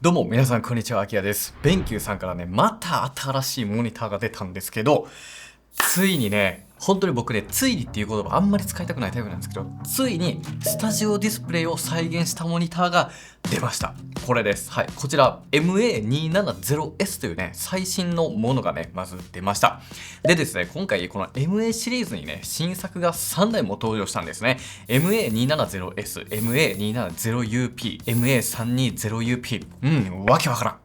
どうも皆さんこんにちは、あきらです。BenQさんからね、また新しいモニターが出たんですけど、ついにね、本当に僕ね、ついにっていう言葉あんまり使いたくないタイプなんですけど、ついにスタジオディスプレイを再現したモニターが出ました。これです。はい。こちら MA270S というね、最新のものがね、まず出ました。でですね、今回この MA シリーズにね、新作が3台も登場したんですね。MA270S、MA270UP、MA320UP。わけわからん。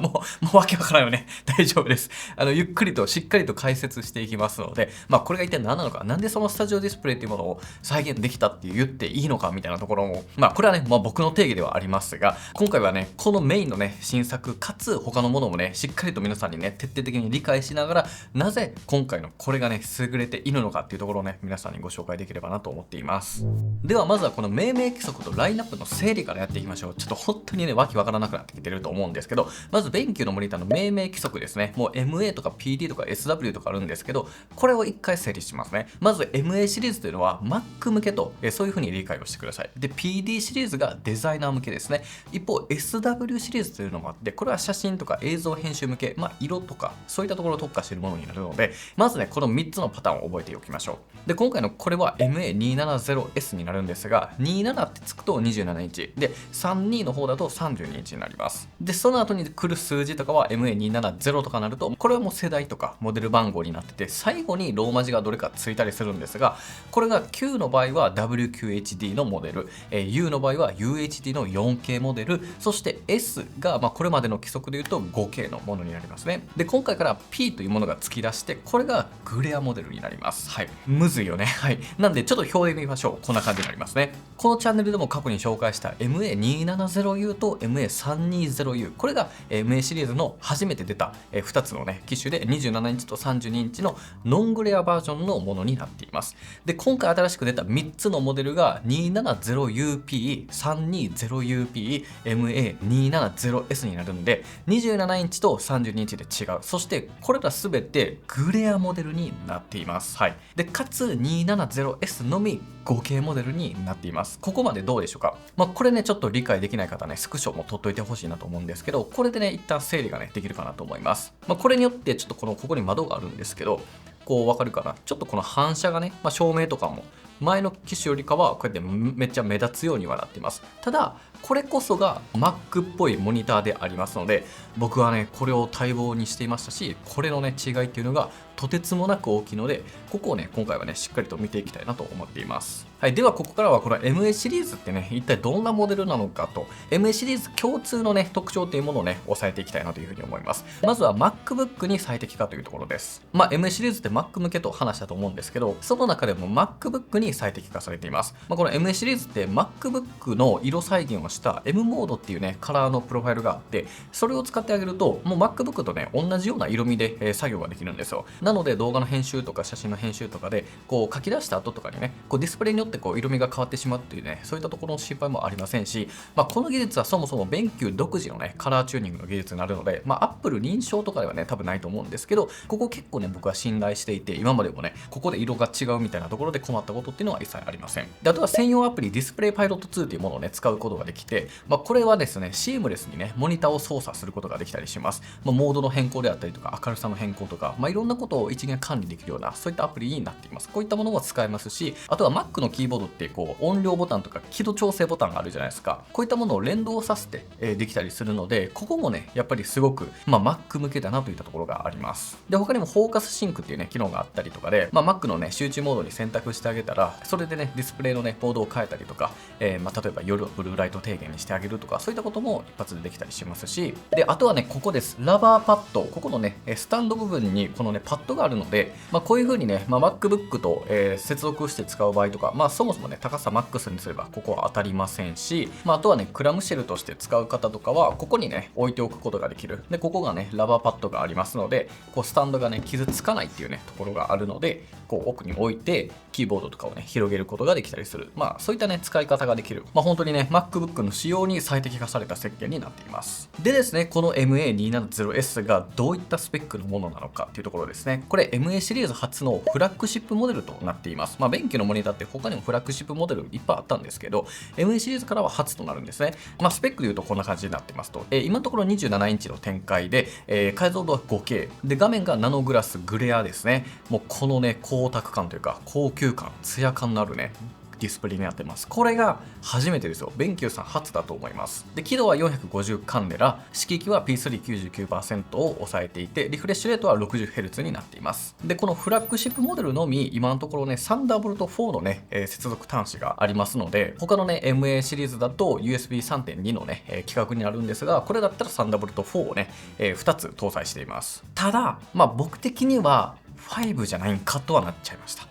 もうわけわからんよね。大丈夫です。ゆっくりとしっかりと解説していきますので、これが一体何なのか、なんでそのスタジオディスプレイっていうものを再現できたって言っていいのかみたいなところも、これはね、僕の定義ではありますが、今回はね、このメインのね、新作かつ他のものもね、しっかりと皆さんにね、徹底的に理解しながら、なぜ今回のこれがね、優れているのかっていうところをね、皆さんにご紹介できればなと思っています。ではまずはこの命名規則とラインナップの整理からやっていきましょう。ちょっと本当にね、わけわからなくなってきてると思うんですけど、まずBenQのモニターの命名規則ですね。もう MA とか PD とか SW とかあるんですけど、これを一回整理しますね。まず MA シリーズというのは Mac 向けと、そういう風に理解をしてください。で、PD シリーズがデザイナー向けですね。一方 SW シリーズというのもあって、これは写真とか映像編集向け、色とかそういったところを特化しているものになるので、まずね、この3つのパターンを覚えておきましょう。で、今回のこれは MA270S になるんですが、27ってつくと27インチ。で、32の方だと32インチになります。で、その後に来る数字とかは MA270 とかなると、これはもう世代とかモデル番号になってて、最後にローマ字がどれかついたりするんですが、これが Q の場合は WQHD のモデル、U の場合は UHD の 4K モデル、そして S が、これまでの規則で言うと 5K のものになりますね。で、今回から P というものが突き出して、これがグレアモデルになります。はい。むずいよね。はい。なんで、ちょっと表で見ましょう。こんな感じになりますね。このチャンネルでも過去に紹介した MA270U と MA320U。これが MA シリーズの初めて出た2つのね、機種で27インチと32インチのノングレアバージョンのものになっています。で、今回新しく出た3つのモデルが 270UP、320UP、MA270S になるんで、27インチと32インチで違う。そしてこれらすべてグレアモデルになっています。はい。で、かつ 270S のみ5K モデルになっています。ここまでどうでしょうか。これね、ちょっと理解できない方ね、スクショも取っといてほしいなと思うんですけど、これでね、一旦整理がね、できるかなと思います。これによって、ちょっとここに窓があるんですけど、こうわかるかな。ちょっとこの反射がね、照明とかも前の機種よりかはこうやってめっちゃ目立つようにはなっています。ただこれこそが Mac っぽいモニターでありますので、僕はねこれを待望にしていましたし、これのね違いっていうのがとてつもなく大きいので、ここをね今回はねしっかりと見ていきたいなと思っています。はい。ではここからはこの MA シリーズってね一体どんなモデルなのかと、 MA シリーズ共通のね特徴っていうものをね押さえていきたいなというふうに思います。まずは MacBook に最適かというところです。MA シリーズって Mac 向けと話したと思うんですけど、その中でも MacBook に最適化されています。この MA シリーズって MacBook の色再現をした M モードっていうねカラーのプロファイルがあって、それを使ってあげるともう MacBook とね同じような色味で作業ができるんですよ。なので動画の編集とか写真の編集とかでこう書き出した後とかにねこうディスプレイによってこう色味が変わってしまうっていうね、そういったところの心配もありませんし、この技術はそもそもBenQ独自のねカラーチューニングの技術になるので、Apple 認証とかではね多分ないと思うんですけど、ここ結構ね僕は信頼していて、今までもねここで色が違うみたいなところで困ったことっていうのは一切ありません。で、あとは専用アプリディスプレイパイロット2っていうものをね使うことができて、これはですねシームレスにねモニターを操作することができたりします。モードの変更であったりとか明るさの変更とか、いろんなことを一元管理できるようなそういったアプリになっています。こういったものも使えますし、あとは Mac のキーボードってこう音量ボタンとか輝度調整ボタンがあるじゃないですか。こういったものを連動させてできたりするので、ここもねやっぱりすごくMac 向けだなといったところがあります。で、他にもフォーカスシンクっていうね機能があったりとかで、Mac のね集中モードに選択してあげたら、それでねディスプレイのねモードを変えたりとか、例えば夜のブルーライト低減にしてあげるとか、そういったことも一発でできたりしますし、で、あとはねここです。ラバーパッド、ここのねスタンド部分にこのねパッドがあるので、こういう風にね、MacBook と、接続して使う場合とか、そもそもね高さマックスにすればここは当たりませんし、あとはねクラムシェルとして使う方とかはここにね置いておくことができる。で、ここがねラバーパッドがありますので、こうスタンドがね傷つかないっていうねところがあるので、こう奥に置いてキーボードとかをね、広げることができたりする。そういったね、使い方ができる。本当にね、MacBook の仕様に最適化された設計になっています。でですね、この MA270S がどういったスペックのものなのかっていうところですね。これ MA シリーズ初のフラッグシップモデルとなっています。便機のモニターって他にもフラッグシップモデルいっぱいあったんですけど、MA シリーズからは初となるんですね。スペックでいうとこんな感じになってますと。今のところ27インチの展開で、解像度は 5K。で、画面がナノグラスグレアですね。もうこのね、光沢感というか、高級感、ツヤ感のあるね、ディスプレイになってます。これが初めてですよ。ベンキューさん初だと思います。で、輝度は450カンデラ、色域は P399% を抑えていて、リフレッシュレートは 60Hz になっています。で、このフラッグシップモデルのみ、今のところね、サンダーボルト4のね、接続端子がありますので、他のね、MA シリーズだと USB3.2 のね、規格になるんですが、これだったらサンダーボルト4をね、2つ搭載しています。ただ、僕的には5じゃないんかとはなっちゃいました。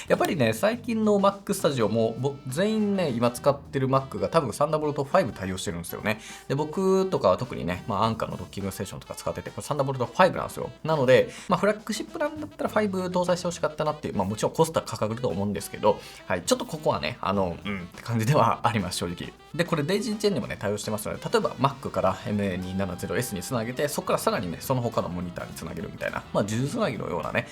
やっぱりね、最近の Mac Studio も全員ね、今使ってる Mac が多分サンダーボルト5対応してるんですよね。で、僕とかは特にね、アンカーのドッキングステーションとか使ってて、これサンダーボルト5なんですよ。なので、フラッグシップなんだったら5搭載してほしかったなっていう、もちろんコストはかかると思うんですけど、はい、ちょっとここはね、って感じではあります、正直。で、これデイジーチェーンにもね、対応してますので、例えば Mac から MA270S につなげて、そこからさらにね、その他のモニターにつなげるみたいな、数珠つなぎのようなね、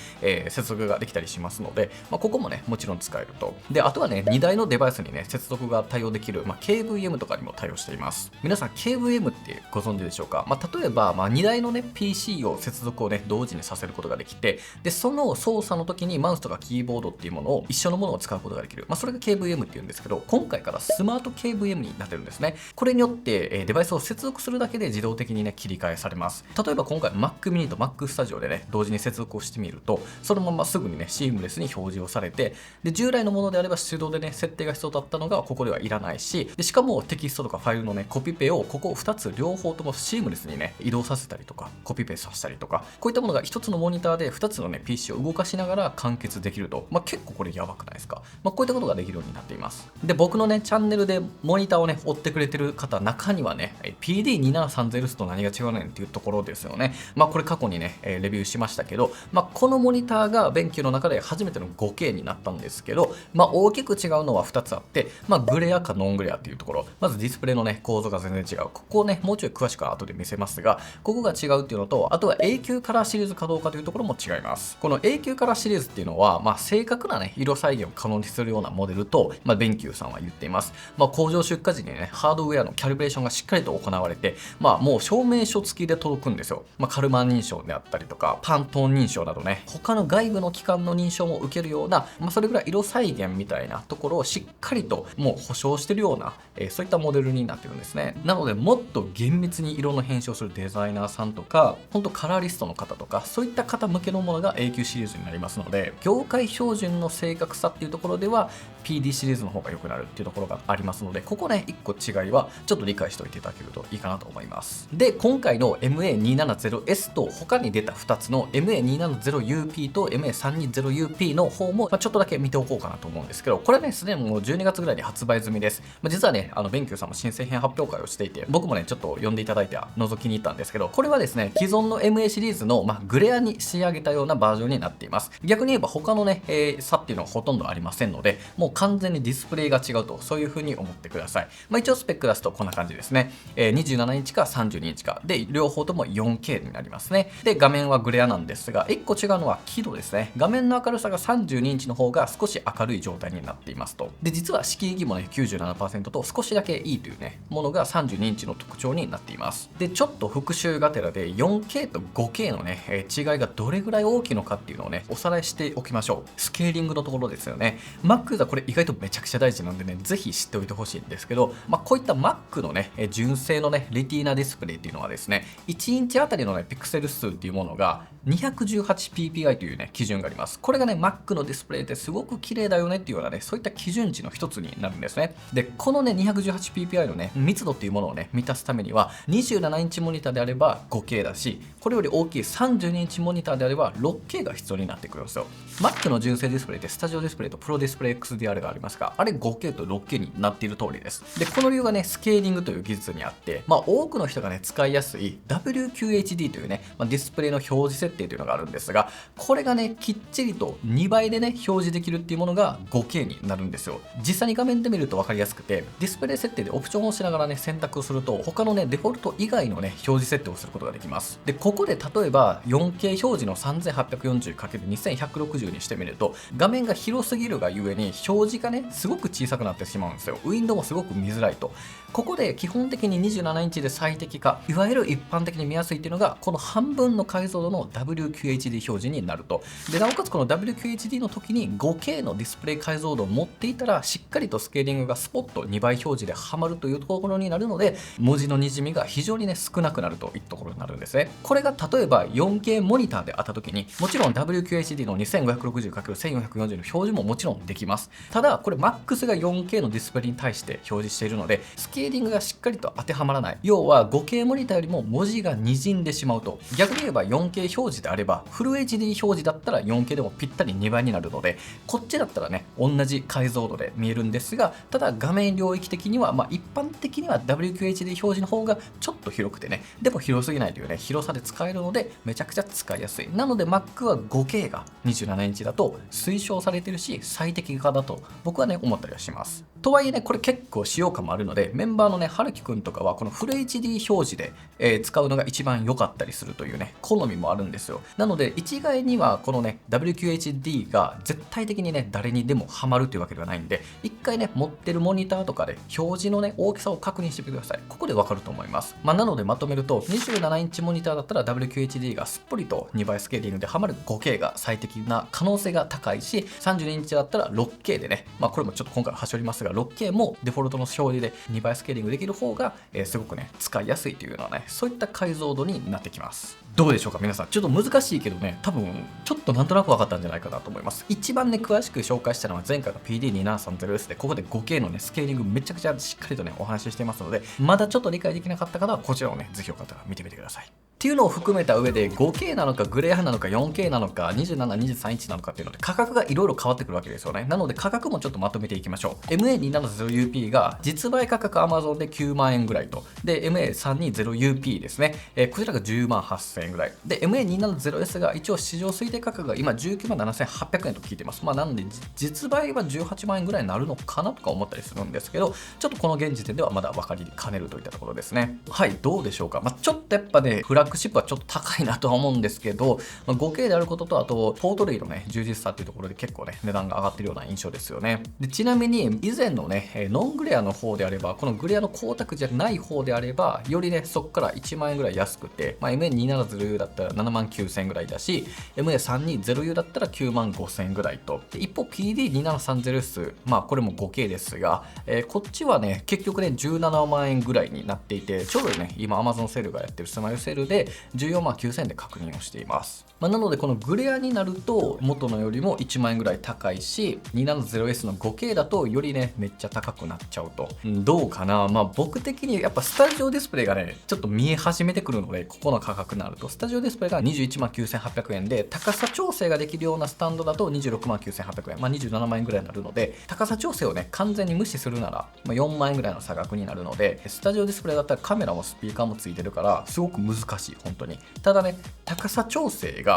接続ができたりしますので、ここもね、もちろん使えると。で、あとはね、2台のデバイスにね、接続が対応できる、KVM とかにも対応しています。皆さん、KVM ってご存知でしょうか？例えば、2台のね、PC を接続をね、同時にさせることができて、で、その操作の時にマウスとかキーボードっていうものを一緒のものを使うことができる。それが KVM っていうんですけど、今回からスマート KVM になってるんですね。これによって、デバイスを接続するだけで自動的にね、切り替えされます。例えば今回 Mac mini と Mac Studio でね、同時に接続をしてみると、そのまますぐにね、シームレスに表示をされて、で、従来のものであれば手動でね、設定が必要だったのがここではいらないし、でしかもテキストとかファイルのね、コピペをここ2つ両方ともシームレスにね、移動させたりとか、コピペさせたりとか、こういったものが1つのモニターで2つのね、PC を動かしながら完結できると、結構これやばくないですか？こういったことができるようになっています。で、僕のね、チャンネルでモニターをね、追ってくれてる方、中にはね、PD2730S と何が違うねんっていうところですよね。これ過去にね、レビューしましたけど、このモニターがベンキューの中で初めての 5K になったんですけど、大きく違うのは2つあって、グレアかノングレアっていうところ、まずディスプレイのね、構造が全然違う。ここをね、もうちょい詳しく後で見せますが、ここが違うっていうのと、あとは A 級カラーシリーズかどうかというところも違います。この A 級カラーシリーズっていうのは、正確なね、色再現を可能にするようなモデルと、ベンキューさんは言っています。工場出荷時にね、ハードウェアのキャリブレーションがしっかりと行われて、もう証明書付きで届くんですよ。カルマン認証であったりとか、パントーン認証などね、他の外部の機関の認証も受けるような、それぐらい色再現みたいなところをしっかりともう保証してるような、そういったモデルになってるんですね。なので、もっと厳密に色の編集をするデザイナーさんとか、本当カラーリストの方とか、そういった方向けのものが A 級シリーズになりますので、業界標準の正確さっていうところでは PD シリーズの方が良くなるっていうところがありますので、ここね、1個違いはちょっと理解しておいていただけるといいかなと思います。で、今回の MA270S と他に出た2つの MA270UP と MA320UP の方もちょっとだけ見ておこうかなと思うんですけど、これね、すでにもう12月ぐらいに発売済みです。実はね、ベンキューさんも新製品発表会をしていて、僕もね、ちょっと呼んでいただいて覗きに行ったんですけど、これはですね、既存の MA シリーズの、グレアに仕上げたようなバージョンになっています。逆に言えば他のね、差っていうのはほとんどありませんので、もう完全にディスプレイが違うと、そういう風に思ってください。一応スペック出すとこんな感じですね。27インチか32インチか。で、両方とも 4K になりますね。で、画面はグレアなんですが、1個違うのは輝度ですね。画面の明るさが32インチの方が少し明るい状態になっていますと。で、実は色域もね、97% と少しだけいいというね、ものが32インチの特徴になっています。で、ちょっと復習がてらで 4K と 5K のね、違いがどれぐらい大きいのかっていうのをね、おさらいしておきましょう。スケーリングのところですよね。Mac ユーザーこれ意外とめちゃくちゃ大事なんでね、ぜひ知っておいてほしいんですけど、こういった Mac のね、純正のね、レティーナディスプレイっていうのはですね、1インチあたりのね、ピクセル数っていうものが 218ppi というね、基準があります。これがね、Mac のディスプレイってすごく綺麗だよねっていうようなね、そういった基準値の一つになるんですね。で、このね、218ppi のね、密度っていうものをね、満たすためには、27インチモニターであれば 5K だし、これより大きい32インチモニターであれば 6K が必要になってくるんですよ。Mac の純正ディスプレイってスタジオディスプレイとプロディスプレイ XDR がありますが、あれ 5K と 6K になっている通りです。で、この理由がね、スケーリングという技術にあって、多くの人がね、使いやすい WQHD というね、ディスプレイの表示設定というのがあるんですが、これがね、きっちりと2倍でね表示できるっていうものが 5K になるんですよ。実際に画面で見ると分かりやすくて、ディスプレイ設定でオプションを押しながらね選択をすると、他のねデフォルト以外のね表示設定をすることができます。でここで例えば 4K 表示の 3840×2160 にしてみると、画面が広すぎるがゆえに表示がねすごく小さくなってしまうんですよ。ウィンドウもすごく見づらいと。ここで基本的に27インチで最適化、いわゆる一般的に見やすいっていうのがこの半分の解像度の WQHD 表示になると。でなおかつこの WQHD の時に 5K のディスプレイ解像度を持っていたら、しっかりとスケーリングがスポッと2倍表示ではまるというところになるので、文字のにじみが非常にね少なくなるといったところになるんですね。これが例えば 4K モニターであった時に、もちろん WQHD の 2560×1440 の表示ももちろんできます。ただこれ MAX が 4K のディスプレイに対して表示しているので、スケーリングがしっかりと当てはまらない。要は 5K モニターよりも文字が滲んでしまうと。逆に言えば 4K 表示であれば、フル HD 表示だったら 4K でもぴったり2倍になるので、こっちだったらね同じ解像度で見えるんですが、ただ画面領域的には一般的には WQHD 表示の方がちょっと広くてね、でも広すぎないというね広さで使えるので、めちゃくちゃ使いやすい。なので Mac は 5K が27インチだと推奨されてるし、最適化だと僕はね思ったりはします。とはいえね、これ結構使用感もあるので、メンバーのね春樹くんとかはこのフル HD 表示で、使うのが一番良かったりするというね好みもあるんですよ。なので一概にはこのね WQHD が絶対的にね誰にでもハマるというわけではないんで、一回ね持ってるモニターとかで表示のね大きさを確認してみてください。ここでわかると思います。なのでまとめると、27インチモニターだったら WQHD がすっぽりと2倍スケーリングでハマる 5K が最適な可能性が高いし、32インチだったら 6K でね、これもちょっと今回はしょりますが、6K もデフォルトの表示で2倍スケーリングできる方が、すごくね使いやすいというのはね、そういった解像度になってきます。どうでしょうか皆さん。ちょっと難しいけどね、多分ちょっとなんとなく分かったんじゃないかなと思います。一番ね詳しく紹介したのは前回が PD2730S で、ここで 5K のねスケーリングめちゃくちゃしっかりとねお話ししていますので、まだちょっと理解できなかった方はこちらをねぜひよかったら見てみてください。っていうのを含めた上で 5K なのかグレー派なのか 4K なのか27、23インチなのかっていうので価格がいろいろ変わってくるわけですよね。なので価格もちょっとまとめていきましょう。MA270UP が実売価格 Amazon で9万円ぐらいと。で MA320UP ですね、こちらが10万8000円ぐらい。で MA270S が一応市場推定価格が今19万7800円と聞いてます。なので実売は18万円ぐらいになるのかなとか思ったりするんですけど、ちょっとこの現時点ではまだ分かりかねるといったところですね。はい、どうでしょうか。ちょっとやっぱねフラッグシップはちょっと高いなとは思うんですけど、5K であることと、あとポート類のね充実さっていうところで結構ね値段が上がってるような印象ですよね。でちなみに以前のねノングレアの方であれば、このグレアの光沢じゃない方であればよりねそこから1万円ぐらい安くて、MA270U だったら7万9000円ぐらいだし、 MA320U だったら9万5000円ぐらいと。で一方 PD2730S、これも 5K ですが、こっちはね結局ね17万円ぐらいになっていて、ちょうどね今 Amazon セールがやってるスマイルセールで14万9000円で確認をしています。なのでこのグレアになると元のよりも1万円ぐらい高いし、270S の 5K だとよりねめっちゃ高くなっちゃうと。どうかな。僕的にやっぱスタジオディスプレイがねちょっと見え始めてくるので、ここの価格になるとスタジオディスプレイが21万9800円で、高さ調整ができるようなスタンドだと26万9800円、27万円ぐらいになるので、高さ調整をね完全に無視するなら、4万円ぐらいの差額になるので、スタジオディスプレイだったらカメラもスピーカーもついてるからすごく難しい本当に。ただね高さ調整が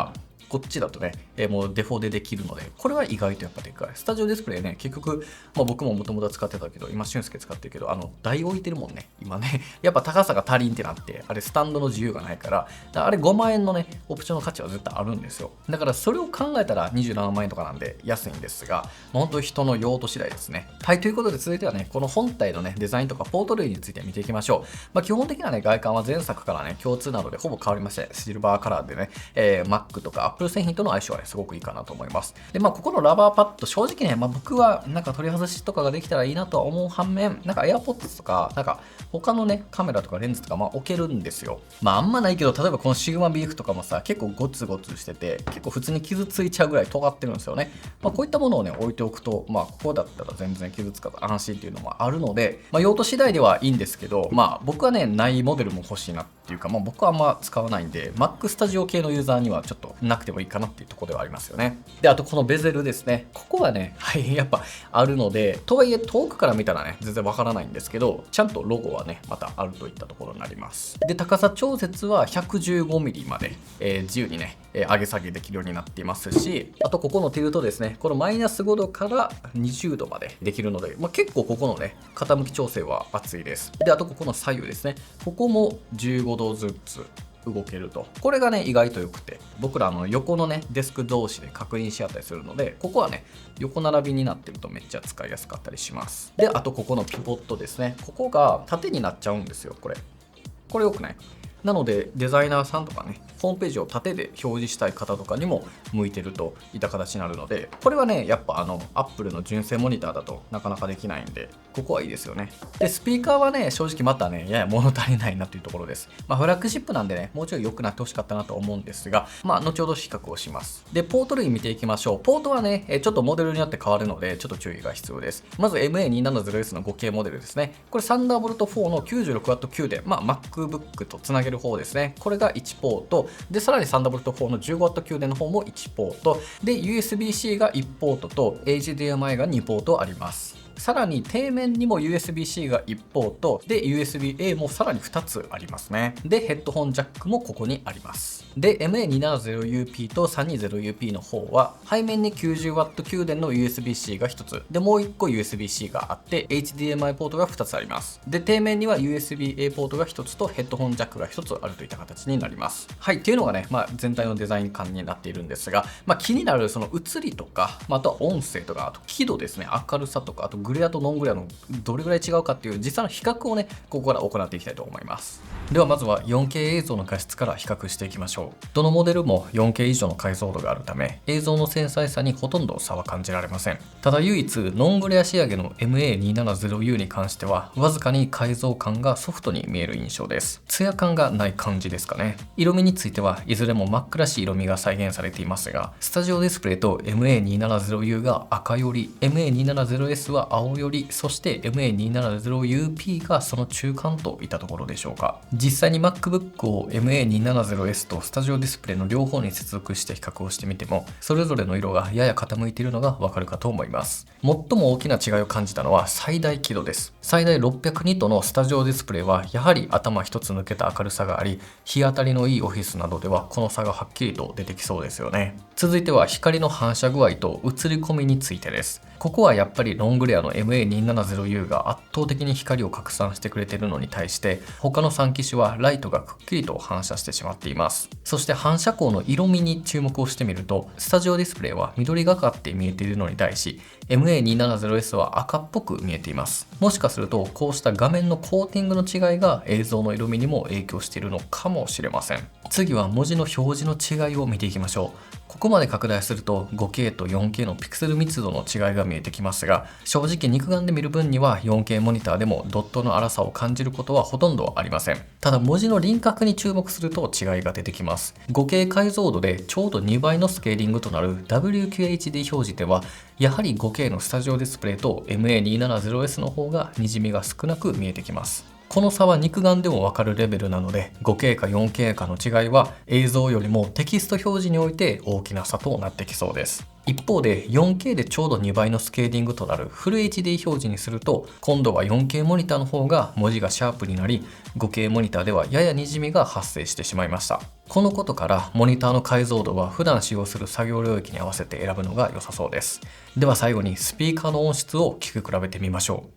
こっちだとね、もうデフォでできるので、これは意外とやっぱでかい。スタジオディスプレイね、結局、僕ももともと使ってたけど、今、俊介使ってるけど、台置いてるもんね、今ね。やっぱ高さが足りんってなって、あれスタンドの自由がないから、あれ5万円のね、オプションの価値は絶対あるんですよ。だからそれを考えたら27万円とかなんで安いんですが、本当に人の用途次第ですね。はい、ということで続いてはね、この本体のね、デザインとかポート類について見ていきましょう。基本的なね、外観は前作からね、共通なのでほぼ変わりません。シルバーカラーでね、Mac とか Apple 製品との相性はね、すごくいいかなと思います。で、ここのラバーパッド、正直ね、僕はなんか取り外しとかができたらいいなとは思う反面、なんか AirPods とか、なんか他のね、カメラとかレンズとか置けるんですよ。あんまないけど、例えばこのシグマビーフとかもさ、結構ゴツゴツしてて、結構普通に傷ついちゃうぐらい尖ってるんですよね。こういったものをね、置いておくと、ここだったら全然傷つかず安心っていうのもあるので、用途次第ではいいんですけど、僕はね、ないモデルも欲しいなっていうか、僕はあんま使わないんで、Mac Studio 系のユーザーにはちょっとなくてもいいかなっていうところではありますよね。で、あとこのベゼルですね。ここはね、はい、やっぱあるので、とはいえ遠くから見たらね、全然わからないんですけど、ちゃんとロゴはね、またあるといったところになります。で、高さ調節は 115mm まで、自由にね、上げ下げできるようになっていますし、あとここのティルトですね、このマイナス5度から20度までできるので、結構ここのね、傾き調整は熱いです。で、あとここの左右ですね、ここも15度ずつ動けると。これがね、意外と良くて、僕ら横のね、デスク同士で確認し合ったりするので、ここはね、横並びになってるとめっちゃ使いやすかったりします。で、あとここのピボットですね、ここが縦になっちゃうんですよ、これ良くない？なのでデザイナーさんとかね、ホームページを縦で表示したい方とかにも向いてるといった形になるので、これはね、やっぱApple の純正モニターだとなかなかできないんで、ここはいいですよね。で、スピーカーはね、正直またね、やや物足りないなというところです。フラッグシップなんでね、もうちょい良くなってほしかったなと思うんですが、後ほど比較をします。で、ポート類見ていきましょう。ポートはね、ちょっとモデルによって変わるので、ちょっと注意が必要です。まず MA270S の 5K モデルですね。これサンダーボルト4の 96W 給電、MacBook とつなげる方ですね。これが1ポート。で、さらにサンダーボルト4の 15W 給電の方も1ポート。で、USB-C が1ポートと HDMI が2ポートあります。さらに底面にも USB-C が1ポートで USB-A もさらに2つありますね。で、ヘッドホンジャックもここにあります。で、MA270UP と 320UP の方は背面に 90W 給電の USB-C が1つで、もう1個 USB-C があって HDMI ポートが2つあります。で、底面には USB-A ポートが1つとヘッドホンジャックが1つあるといった形になります。はい、っていうのがね、全体のデザイン感になっているんですが、気になるその映りとか、あとは音声とか、あと輝度ですね、明るさとか、あとグレアとノングレアのどれぐらい違うかっていう実際の比較をね、ここから行っていきたいと思います。ではまずは 4K 映像の画質から比較していきましょう。どのモデルも 4K 以上の解像度があるため、映像の繊細さにほとんど差は感じられません。ただ唯一ノングレア仕上げの MA270U に関しては、わずかに解像感がソフトに見える印象です。ツヤ感がない感じですかね。色味についてはいずれも真っ暗しい色味が再現されていますが、スタジオディスプレイと MA270U が赤より、MA270S は青より、そして MA270UP がその中間といったところでしょうか。実際に MacBook を MA270S とスタジオディスプレイの両方に接続して比較をしてみても、それぞれの色がやや傾いているのがわかるかと思います。最も大きな違いを感じたのは最大輝度です。最大600ニットのスタジオディスプレイはやはり頭一つ抜けた明るさがあり、日当たりのいいオフィスなどではこの差がはっきりと出てきそうですよね。続いては光の反射具合と映り込みについてです。ここはやっぱりロングレアの MA270U が圧倒的に光を拡散してくれているのに対して、他の3機種はライトがくっきりと反射してしまっています。そして反射光の色味に注目をしてみると、スタジオディスプレイは緑がかって見えているのに対し、MA270S は赤っぽく見えています。もしかするとこうした画面のコーティングの違いが映像の色味にも影響しているのかもしれません。次は文字の表示の違いを見ていきましょう。ここまで拡大すると 5K と 4K のピクセル密度の違いが見えてきますが、正直肉眼で見る分には 4K モニターでもドットの粗さを感じることはほとんどありません。ただ文字の輪郭に注目すると違いが出てきます。5K 解像度でちょうど2倍のスケーリングとなる WQHD 表示では、やはり 5K のスタジオディスプレイと MA270S の方が滲みが少なく見えてきます。この差は肉眼でもわかるレベルなので、5K か 4K かの違いは映像よりもテキスト表示において大きな差となってきそうです。一方で 4K でちょうど2倍のスケーリングとなるフル HD 表示にすると、今度は 4K モニターの方が文字がシャープになり、5K モニターではやや滲みが発生してしまいました。このことからモニターの解像度は普段使用する作業領域に合わせて選ぶのが良さそうです。では最後にスピーカーの音質を聞き比べてみましょう。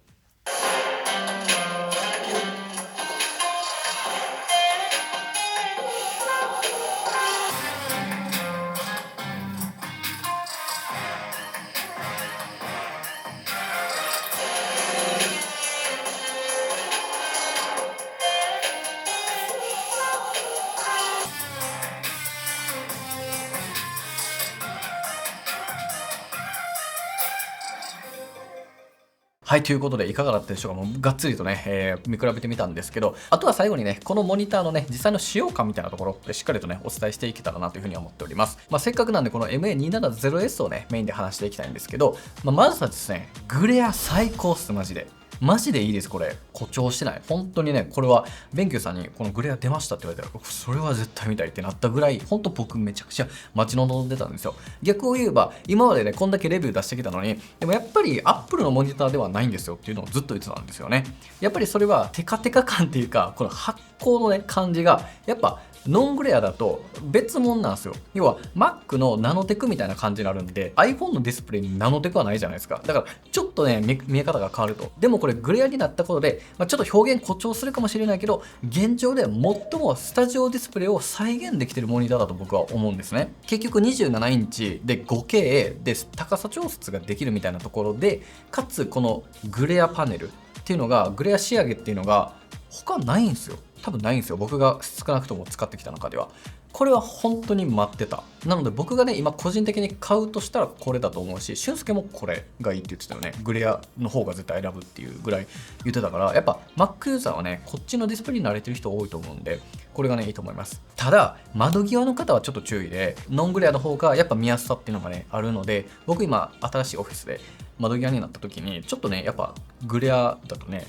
はい、ということでいかがだったでしょうか。もうがっつりとね、見比べてみたんですけど、あとは最後にね、このモニターのね、実際の使用感みたいなところでしっかりとね、お伝えしていけたらなというふうに思っております。せっかくなんでこの MA270S をね、メインで話していきたいんですけど、まずはですね、グレア最高っす、マジで。マジでいいです。これ誇張してない。本当にね、これはベンキューさんにこのグレア出ましたって言われたら、それは絶対見たいってなったぐらい、本当僕めちゃくちゃ待ち望んでたんですよ。逆を言えば今までねこんだけレビュー出してきたのに、でもやっぱり Apple のモニターではないんですよっていうのをずっと言ってたんですよね。やっぱりそれはテカテカ感っていうか、この発光のね感じがやっぱノングレアだと別物なんですよ。要は Mac のナノテクみたいな感じになるんで、 iPhone のディスプレイにナノテクはないじゃないですか。だからちょっとね見え方が変わると。でもこれグレアになったことで、ちょっと表現誇張するかもしれないけど、現状で最もスタジオディスプレイを再現できてるモニターだと僕は思うんですね。結局27インチで 5K で高さ調節ができるみたいなところで、かつこのグレアパネルっていうのが、グレア仕上げっていうのが他ないんですよ。多分ないんですよ。僕が少なくとも使ってきた中では。これは本当に待ってた。なので僕がね今個人的に買うとしたらこれだと思うし、俊介もこれがいいって言ってたよね。グレアの方が絶対選ぶっていうぐらい言ってたから、やっぱ Mac ユーザーはねこっちのディスプレイに慣れてる人多いと思うんで、これがねいいと思います。ただ窓際の方はちょっと注意で、ノングレアの方がやっぱ見やすさっていうのがねあるので、僕今新しいオフィスで窓際になった時にちょっとねやっぱグレアだとね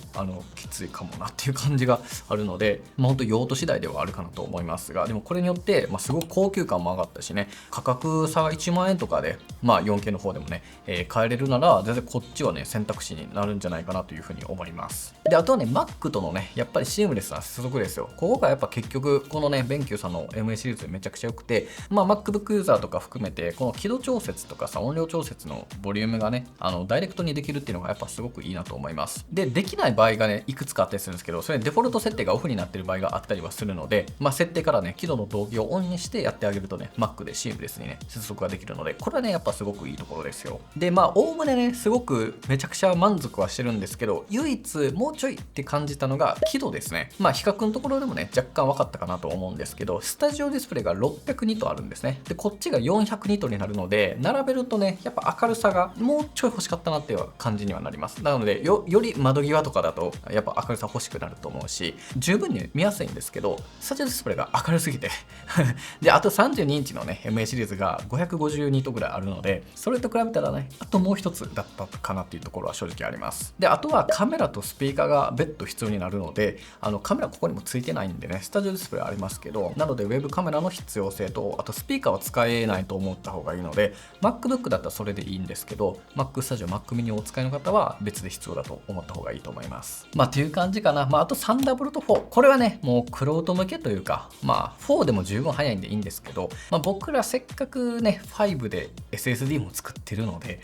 きついかもなっていう感じがあるので、本当用途次第ではあるかなと思いますが、でもこれによって、すごく高級感も上がったしね、価格差が1万円とかで、4K の方でもね、買えれるなら全然こっちはね選択肢になるんじゃないかなというふうに思います。であとはね Mac とのねやっぱりシームレスな接続ですよ。ここがやっぱ結局このねベンキューさんの MA シリーズめちゃくちゃ良くて、MacBook ユーザーとか含めてこの輝度調節とかさ、音量調節のボリュームがねダイレクトにできるっていうのがやっぱすごくいいなと思います。できない場合がねいくつかあったりするんですけど、それデフォルト設定がオフになってる場合があったりはするので、設定からね輝度の同期をオンにしてやってあげるとね Mac でシームレスにね接続ができるので、これはねやっぱすごくいいところですよ。でおおむねねすごくめちゃくちゃ満足はしてるんですけど、唯一もうちょいって感じたのが輝度ですね。比較のところでもね若干分かったかなと思うんですけど、スタジオディスプレイが600ニットあるんですね。でこっちが400ニットになるので、並べるとねやっぱ明るさがもうちょい欲しかったなっていう感じにはなります。なのでより窓際とかだとやっぱ明るさ欲しくなると思うし、十分に見やすいんですけど、スタジオディスプレイが明るすぎてであと32インチのね MA シリーズが550ニットぐらいあるので、それと比べたらねあともう一つだったかなっていうところは正直あります。であとはカメラとスピーカーが別途必要になるので、カメラここにもついてないんでね、スタジオディスプレイありますけど、なのでウェブカメラの必要性と、あとスピーカーは使えないと思った方がいいので、 MacBook だったらそれでいいんですけど、 Mac Studio Mac mini をお使いの方は別で必要だと思った方がいいと思います。っていう感じかな。あとサンダーボルト4、これはねもう玄人向けというか、4でも十分早いんでいいんですけど、僕らせっかくね5で SSD も作ってるので、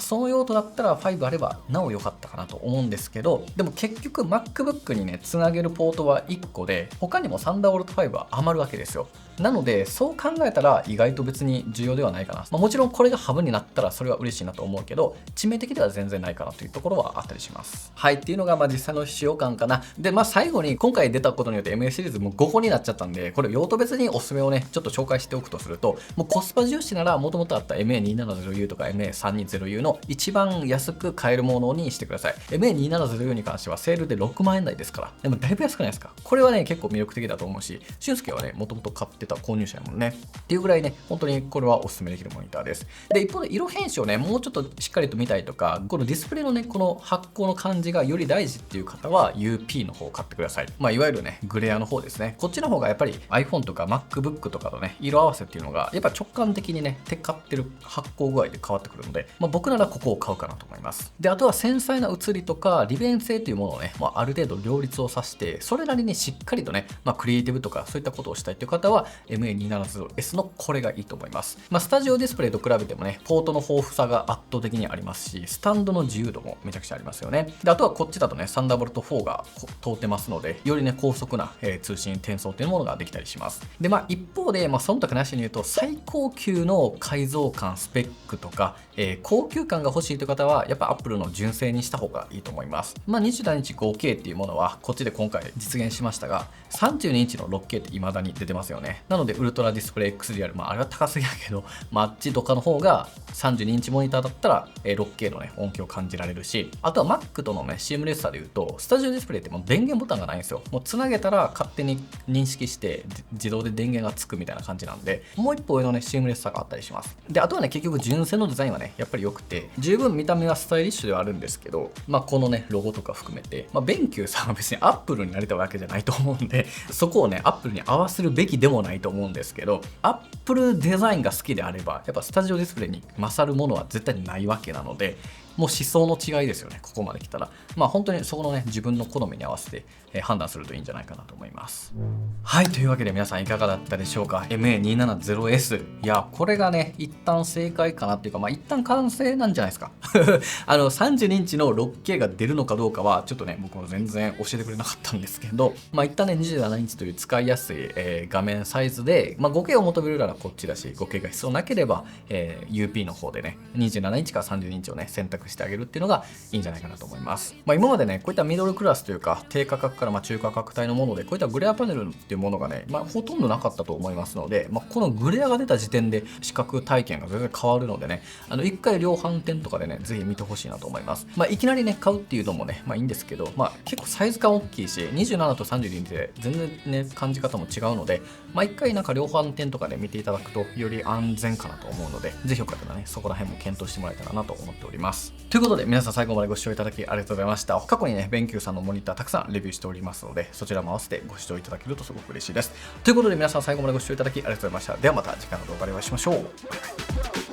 その用途だったら5あればなお良かったかなと思うんですけど、でも結局 MacBook にねつなげるポートは1個で、他にもサンダーボルト5は余るわけですよ。なのでそう考えたら意外と別に重要ではないかな。もちろんこれがハブになったらそれは嬉しいなと思うけど、致命的では全然ないかなというところはあったりします。はい、っていうのが実際の使用感かな。で最後に今回出たことによって MA シリーズも5個になっちゃったんで、これ用途別におすすめをねちょっと紹介しておくとすると、もうコスパ重視なら元々あった MA270U とか MA320U の一番安く買えるものにしてください。MA270U に関してはセールで6万円台ですから、でもだいぶ安くないですか。これはね結構魅力的だと思うし、俊介はねもともと買ってた購入者やもんねっていうぐらいね、本当にこれはおすすめできるモニターです。で一方で色変視をねもうちょっとしっかりと見たいとか、このディスプレイのねこの発光の感じがより大事っていう方は UP の方を買ってください。いわゆるねグレアの方ですね。こっちの方がやっぱり iPhone とか MacBook とかとね色合わせっていうのがやっぱ直感的にねテカってる発光具合で変わってくるので、僕ならここを買うかなと思います。であとは繊細な写りとか利便性というものをね、ある程度両立をさせて、それなりにしっかりとね、クリエイティブとかそういったことをしたいという方は MA270S のこれがいいと思います。スタジオディスプレイと比べてもねポートの豊富さが圧倒的にありますし、スタンドの自由度もめちゃくちゃありますよね。であとはこっちだとねサンダーボルト4が通ってますので、よりね高速な、通信転送というものができたりします。で一方で忖度なしに言うと、最高級の改造感スペックとか、高級感が欲しいという方はやっぱ Apple の純正にした方がいいと思います。27インチ 5K っていうものはこっちで今回実現しましたが、32インチの 6K って未だに出てますよね。なのでウルトラディスプレイ X リアル、あれは高すぎやけど、あっちとかの方が32インチモニターだったら 6K のね音響を感じられるし、あとは Mac とのねシームレスさで言うと、スタジオディスプレイってもう電源ボタンがないんですよ。もうつなげたら勝手に認識して自動で電源がつくみたいな感じなんで、もう一歩上のねシームレスさがあったりします。で、あとはね結局純正のデザインはねやっぱり良くて、十分見た目はスタイリッシュではあるんですけど、このねロゴとか含めて、ベンキューさんは別にアップルになりたいわけじゃないと思うんで、そこをねアップルに合わせるべきでもないと思うんですけど、アップルデザインが好きであればやっぱスタジオディスプレイに勝るものは絶対にないわけなので、もう思想の違いですよね。ここまで来たら本当にそこのね自分の好みに合わせて判断するといいんじゃないかなと思います。はい、というわけで皆さんいかがだったでしょうか。 MA270S、 いやこれがね一旦正解かなっていうか、一旦完成なんじゃないですか32インチの 6K が出るのかどうかはちょっとね僕も全然教えてくれなかったんですけど、一旦ね27インチという使いやすい、画面サイズで、5K を求めるならこっちだし、5K が必要なければ、UP の方でね27インチから32インチをね選択してあげるっていうのがいいんじゃないかなと思います。今までねこういったミドルクラスというか低価格から中価格帯のもので、こういったグレアパネルっていうものがね、ほとんどなかったと思いますので、このグレアが出た時点で視覚体験が全然変わるのでね、一回量販店とかでねぜひ見てほしいなと思います。いきなりね買うっていうのもねいいんですけど、結構サイズ感大きいし27と32で全然ね感じ方も違うので、一回なんか量販店とかで見ていただくとより安全かなと思うので、ぜひよかったらねそこら辺も検討してもらえたらなと思っております。ということで皆さん最後までご視聴いただきありがとうございました。過去にねベンキューさんのモニターたくさんレビューしておりますので、そちらも合わせてご視聴いただけるとすごく嬉しいです。ということで皆さん最後までご視聴いただきありがとうございました。ではまた次回の動画でお会いしましょう。バイバイ。